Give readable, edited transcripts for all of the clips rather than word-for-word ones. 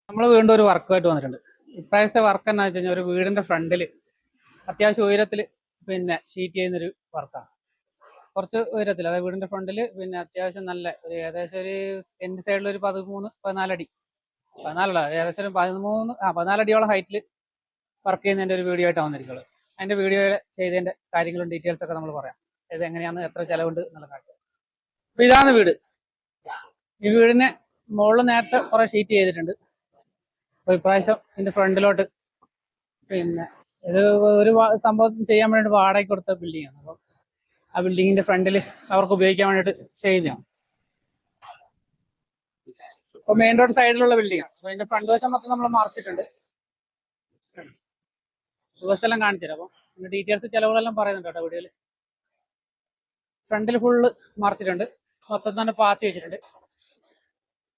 നമ്മൾ വീണ്ടും ഒരു വർക്കുമായിട്ട് വന്നിട്ടുണ്ട്. ഇപ്രാവശ്യത്തെ വർക്ക് എന്നാ വെച്ച് കഴിഞ്ഞാൽ ഒരു വീടിന്റെ ഫ്രണ്ടിൽ അത്യാവശ്യം ഉയരത്തിൽ പിന്നെ ഷീറ്റ് ചെയ്യുന്നൊരു വർക്കാണ്. കുറച്ച് ഉയരത്തിൽ, അതായത് വീടിന്റെ ഫ്രണ്ടിൽ പിന്നെ അത്യാവശ്യം നല്ല ഒരു ഏകദേശം ഒരു എൻഡ് സൈഡിൽ ഒരു 13-14 അടി, 14 ഏകദേശം ഒരു 14 അടിയോളം ഹൈറ്റിൽ വർക്ക് ചെയ്യുന്നതിന്റെ ഒരു വീഡിയോ ആയിട്ടാണ് വന്നിരിക്കുന്നത്. അതിന്റെ വീഡിയോ ചെയ്തതിന്റെ കാര്യങ്ങളും ഡീറ്റെയിൽസ് ഒക്കെ നമ്മൾ പറയാം. ഇത് എങ്ങനെയാണ്, എത്ര ചെലവുണ്ട് എന്നുള്ള കാഴ്ച. അപ്പൊ ഇതാണ് വീട്. ഈ വീടിന് മുകളിൽ നേരത്തെ കുറെ ഷീറ്റ് ചെയ്തിട്ടുണ്ട്. അപ്പൊ ഇപ്രാവശ്യം ഇതിന്റെ ഫ്രണ്ടിലോട്ട് പിന്നെ ഇത് ഒരു സംഭവം ചെയ്യാൻ വേണ്ടിയിട്ട് വാടകയ്ക്ക് കൊടുത്ത ബിൽഡിംഗ് ആണ്. അപ്പം ആ ബിൽഡിങ്ങിന്റെ ഫ്രണ്ടിൽ അവർക്ക് ഉപയോഗിക്കാൻ വേണ്ടിയിട്ട് ചെയ്യുന്നതാണ്. അപ്പൊ മെയിൻ റോഡ് സൈഡിലുള്ള ബിൽഡിംഗ് ആണ്. അപ്പൊ അതിന്റെ ഫ്രണ്ട് വശം മൊത്തം നമ്മൾ മറച്ചിട്ടുണ്ട്. വശമെല്ലാം കാണിച്ചു തരാം. അപ്പം ഡീറ്റെയിൽസ് ചെലവുകളെല്ലാം പറയുന്നുണ്ട് കേട്ടോ വീഡിയോയിൽ. ഫ്രണ്ടിൽ ഫുള്ള് മറച്ചിട്ടുണ്ട്, മൊത്തം തന്നെ പാത്തി വെച്ചിട്ടുണ്ട്.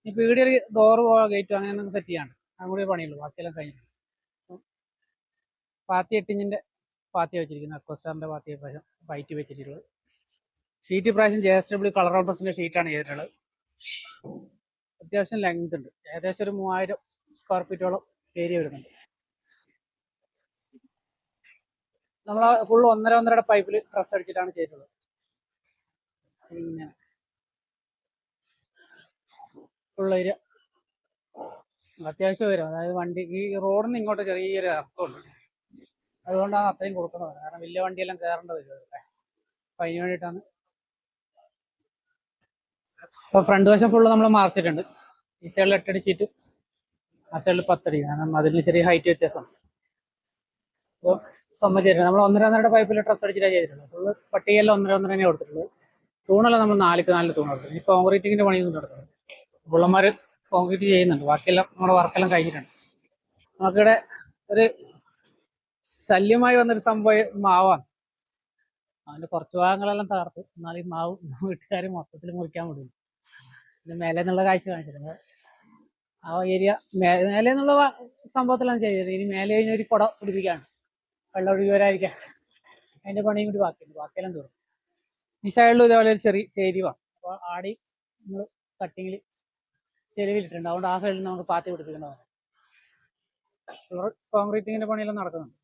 ഇപ്പൊ ഇവിടെ ഒരു ഡോറ് ഗേറ്റോ അങ്ങനെ സെറ്റ് ചെയ്യാണ്ട് അതും കൂടി പണിയുള്ളൂ, ബാക്കിയെല്ലാം കഴിഞ്ഞു. പാത്തി 8 ഇഞ്ചിന്റെ പാത്തി വെച്ചിരിക്കുന്നത്, അക്വസ്റ്റാറിന്റെ പാത്തി വൈറ്റ് വെച്ചിട്ടുള്ളത്. ഷീറ്റ് പ്രാവശ്യം JSW കളർ ഓൾഡ്രസിന്റെ ഷീറ്റാണ് ചെയ്തിട്ടുള്ളത്. അത്യാവശ്യം ലെങ്ത് ഉണ്ട്, ഏകദേശം ഒരു 3000 സ്ക്വയർ ഫീറ്റോളം ഏരിയ വരുന്നുണ്ട്. നമ്മൾ ഫുൾ 1.5 പൈപ്പിൽ ഡ്രസ് അടിച്ചിട്ടാണ് ചെയ്തിട്ടുള്ളത്. പിന്നെ ഫുൾ ഏരിയ അത്യാവശ്യം വരും, അതായത് വണ്ടി ഈ റോഡിന് ഇങ്ങോട്ട് ചെറിയൊരു ഇറക്കമുണ്ട്, അതുകൊണ്ടാണ് അത്രയും കൊടുക്കുന്നത്. കാരണം വലിയ വണ്ടിയെല്ലാം കയറേണ്ട വരും അല്ലേ, അപ്പം അതിന് വേണ്ടിയിട്ടാണ്. അപ്പോൾ ഫ്രണ്ട് വശം ഫുള്ള് നമ്മൾ മറച്ചിട്ടുണ്ട്. ഈ സൈഡിൽ 8 അടി ഷീറ്റ്, ആ സൈഡിൽ 10 അടി, കാരണം അതിന് ചെറിയ ഹൈറ്റ് വ്യത്യാസം. അപ്പോൾ സമ്മതിച്ചിട്ടുണ്ട്. നമ്മൾ 1.5 പൈപ്പിൽ ഡ്രസ് അടിച്ചിട്ടാണ് ചെയ്തിട്ടുള്ളത്. ഫുള്ള് പട്ടികയെല്ലാം 1.5 തന്നെ കൊടുത്തിട്ടുള്ളത്. തൂണെല്ലാം നമ്മൾ 4 തൂണ് കൊടുത്തിട്ടുണ്ട്. ഈ കോൺക്രീറ്റിങ്ങിന്റെ പണിയൊന്നും നടക്കുന്നത്, പുള്ളന്മാർ കോൺക്രീറ്റ് ചെയ്യുന്നുണ്ട്. ബാക്കിയെല്ലാം നമ്മുടെ വർക്കെല്ലാം കഴിഞ്ഞിട്ടുണ്ട്. നമുക്കിവിടെ ഒരു ശല്യമായി വന്നൊരു സംഭവം മാവാണ്. അതിന്റെ കുറച്ച് ഭാഗങ്ങളെല്ലാം തകർത്ത്, എന്നാൽ ഈ മാവ് വീട്ടുകാർ മൊത്തത്തിൽ മുറിക്കാൻ വിടുന്നു. പിന്നെ മേലെ നിന്നുള്ള കാഴ്ച കാണിച്ചിട്ടുണ്ട്. ആ ഏരിയ മേലെ നിന്നുള്ള സംഭവത്തിലാണ് ചെയ്തത്. ഇനി മേലെ കഴിഞ്ഞ ഒരു കുട പിടിപ്പിക്കാണ്, വെള്ളം ഒഴുകി വരാതിരിക്കാൻ. അതിന്റെ പണിയും കൂടി ബാക്കിയുണ്ട്, ബാക്കിയെല്ലാം തീർന്നു. ഈ സൈഡിലും ഇതേപോലെ ഒരു ചെറിയ ചേരിവാണ്. അപ്പോൾ ആടി നമ്മൾ കട്ടിങ്ങിൽ ചെരുവിലിട്ടുണ്ട്, അതുകൊണ്ട് ആ സൈഡിൽ നമുക്ക് പാത്തി പിടിപ്പിക്കേണ്ടതാണ്. കോൺക്രീറ്റിങ്ങിന്റെ പണിയെല്ലാം നടക്കുന്നുണ്ട്.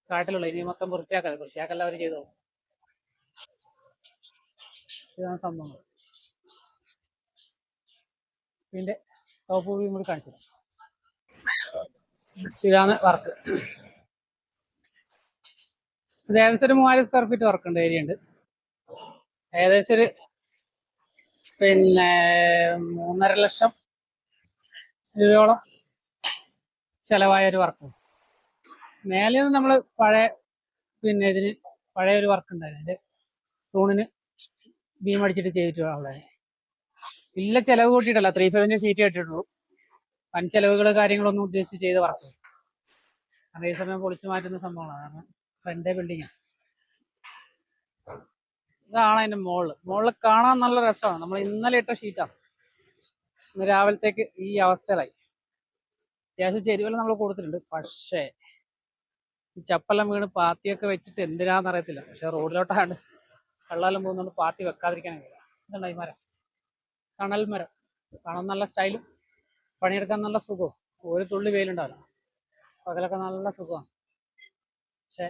കാട്ടിലുള്ള ഇനി മൊത്തം വൃത്തിയാക്കല്ല അവർ ചെയ്തോ. ഇതാണ് സംഭവങ്ങൾ. ഇതിന്റെ ടോപ്പ് വ്യൂ കൂടി കാണിച്ചു. ഇതാണ് വർക്ക്. ഇത് ഏകദേശം ഒരു 3000 സ്ക്വയർ ഫീറ്റ് വർക്ക് ഉണ്ട്, ഏരിയ ഉണ്ട്. ഏകദേശം ഒരു പിന്നെ 3.5 ലക്ഷം രൂപയോളം ചെലവായ ഒരു വർക്ക്. മേലെ നിന്ന് നമ്മൾ പഴയ പിന്നെ ഇതിന് പഴയ ഒരു വർക്ക് ഉണ്ടായിരുന്നു, അതിന്റെ തൂണിന് ബീം അടിച്ചിട്ട് ചെയ്തിട്ടുള്ളത്. ഇല്ല ചെലവ് കൂട്ടിയിട്ടല്ല, 3/5 ഷീറ്റ് കെട്ടിയിട്ടുള്ളൂ. വൻ ചെലവുകൾ കാര്യങ്ങളൊന്നും ഉദ്ദേശിച്ച് ചെയ്ത വർക്ക്. അതേസമയം പൊളിച്ചു മാറ്റുന്ന സംഭവമാണ്, കാരണം ഫ്രണ്ടേ ബിൽഡിങ്ങാണ്. ഇതാണ് അതിന്റെ മുകളിൽ കാണാൻ നല്ല രസമാണ്. നമ്മൾ ഇന്നലെ ഇട്ട ഷീറ്റാണ്, ഇന്ന് രാവിലത്തേക്ക് ഈ അവസ്ഥയിലായി. അത്യാവശ്യം ചെരുവെല്ലാം നമ്മൾ കൊടുത്തിട്ടുണ്ട്. പക്ഷേ ഈ ചപ്പെല്ലാം വീണ് പാത്തിയൊക്കെ വെച്ചിട്ട് എന്തിനാന്ന് അറിയത്തില്ല. പക്ഷെ റോഡിലോട്ടാണ് വെള്ളമെല്ലാം പോകുന്നതുകൊണ്ട് പാത്തി വെക്കാതിരിക്കാനും കഴിയില്ല. ഇതുണ്ട് ഈ മരം, തണൽ മരം. കാണാൻ നല്ല സ്റ്റൈലും പണിയെടുക്കാൻ നല്ല സുഖവും. ഒരു തുള്ളി വെയിലുണ്ടാവില്ല, പകലൊക്കെ നല്ല സുഖമാണ്. പക്ഷെ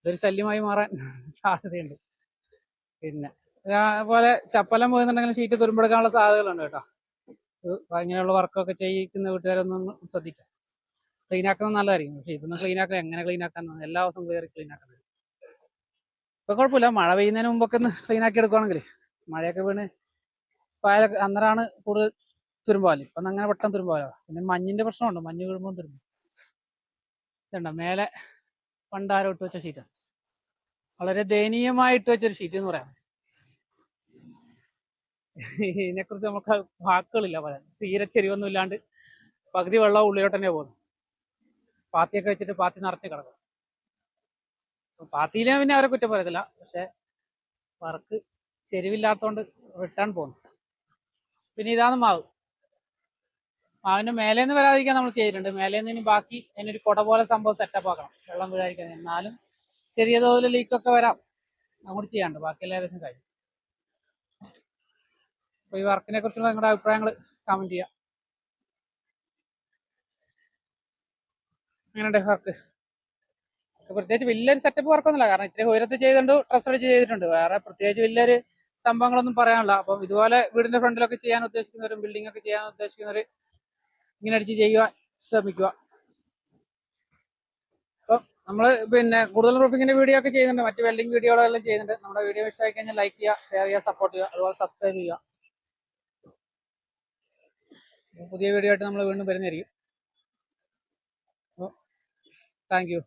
ഇതൊരു ശല്യമായി മാറാൻ സാധ്യതയുണ്ട്. പിന്നെ അതുപോലെ ചപ്പെല്ലാം പോയെന്നുണ്ടെങ്കിൽ ഷീറ്റ് തുരുമ്പെടുക്കാനുള്ള സാധ്യതകളുണ്ട് കേട്ടോ. ഇങ്ങനെയുള്ള വർക്കൊക്കെ ചെയ്യിക്കുന്ന വീട്ടുകാരൊന്നും ശ്രദ്ധിക്കാം. ക്ലീൻ ആക്കുന്നത് നല്ലതായിരിക്കും. പക്ഷെ ഇതൊന്നും ക്ലീൻ ആക്കാൻ എങ്ങനെ ക്ലീൻ ആക്കാൻ, എല്ലാ ദിവസവും കയറി ക്ലീൻ ആക്കുന്നത്. ഇപ്പൊ കുഴപ്പമില്ല, മഴ പെയ്യുന്നതിന് മുമ്പൊക്കെ ഒന്ന് ക്ലീൻ ആക്കി എടുക്കുവാണെങ്കിൽ. മഴയൊക്കെ വീണ് പായലൊക്കെ അന്നേരമാണ് കൂടുതൽ തുരുമ്പാല്. ഇപ്പം അങ്ങനെ പെട്ടെന്ന് തുരുമ്പാലോ. പിന്നെ മഞ്ഞിന്റെ പ്രശ്നമുണ്ട്, മഞ്ഞ് വീഴുമ്പോൾ തുരുമ്പ്. ഇതുണ്ടോ മേലെ പണ്ടാരോ ഇട്ട് വെച്ച ഷീറ്റാണ്, വളരെ ദയനീയമായിട്ട് വെച്ചൊരു ഷീറ്റ് എന്ന് പറയാം. ഇതിനെക്കുറിച്ച് നമുക്ക് വാക്കുകളില്ല പറയാൻ. തീരെ ചെരിവൊന്നും ഇല്ലാണ്ട് പകുതി വെള്ളം ഉള്ളിലോട്ട് തന്നെ പോകുന്നു. പാത്തിയൊക്കെ വെച്ചിട്ട് പാത്തി നിറച്ച് കിടക്കും. പാത്തിയിലെ പിന്നെ അവരെ കുറ്റം പറയത്തില്ല, പക്ഷെ വർക്ക് ചെരിവില്ലാത്തതുകൊണ്ട് റിട്ടേൺ പോകുന്നു. പിന്നെ ഇതാണ് മാവിന്റെ മേലേന്ന് വരാതിരിക്കാൻ നമ്മൾ ചെയ്തിട്ടുണ്ട്. മേലേന്ന് ഇനി ബാക്കി അതിനൊരു കുട പോലെ സംഭവം സെറ്റപ്പ് ആക്കണം, വെള്ളം വീഴാതിരിക്കാൻ. എന്നാലും ചെറിയ തോതിൽ ലീക്കൊക്കെ വരാം, അങ്ങോട്ട് ചെയ്യാണ്ട്. ബാക്കിയെല്ലാം ഏകദേശം കഴിഞ്ഞു. അപ്പോൾ ഈ വർക്കിനെ കുറിച്ചുള്ള നിങ്ങളുടെ അഭിപ്രായങ്ങൾ കമന്റ് ചെയ്യുക. അങ്ങനെയുണ്ട് വർക്ക്. പ്രത്യേകിച്ച് വലിയൊരു സെറ്റപ്പ് വർക്കൊന്നുമില്ല, കാരണം ഇത്രയും ഉയരത്തിൽ ചെയ്തുകൊണ്ട് ട്രസ് അടിച്ച് ചെയ്തിട്ടുണ്ട്. വേറെ പ്രത്യേകിച്ച് വലിയൊരു സംഭവങ്ങളൊന്നും പറയാനില്ല. അപ്പം ഇതുപോലെ വീടിന്റെ ഫ്രണ്ടിലൊക്കെ ചെയ്യാൻ ഉദ്ദേശിക്കുന്നവരും ബിൽഡിംഗ് ഒക്കെ ചെയ്യാൻ ഉദ്ദേശിക്കുന്നവർ ഇങ്ങനെ അടിച്ച് ചെയ്യുക, ശ്രമിക്കുക. അപ്പം നമ്മൾ പിന്നെ കൂടുതൽ റൂഫിങ്ങിന്റെ വീഡിയോ ഒക്കെ ചെയ്യുന്നുണ്ട്, മറ്റ് വെൽഡിംഗ് വീഡിയോകളെല്ലാം ചെയ്യുന്നുണ്ട്. നമ്മുടെ വീഡിയോ ഇഷ്ടമായി കഴിഞ്ഞാൽ ലൈക്ക് ചെയ്യുക, ഷെയർ ചെയ്യുക, സപ്പോർട്ട് ചെയ്യുക, അതുപോലെ സബ്സ്ക്രൈബ് ചെയ്യുക. പുതിയ വീഡിയോ ആയിട്ട് നമ്മൾ വീണ്ടും വരുന്നതായിരിക്കും. അപ്പോൾ താങ്ക് യു.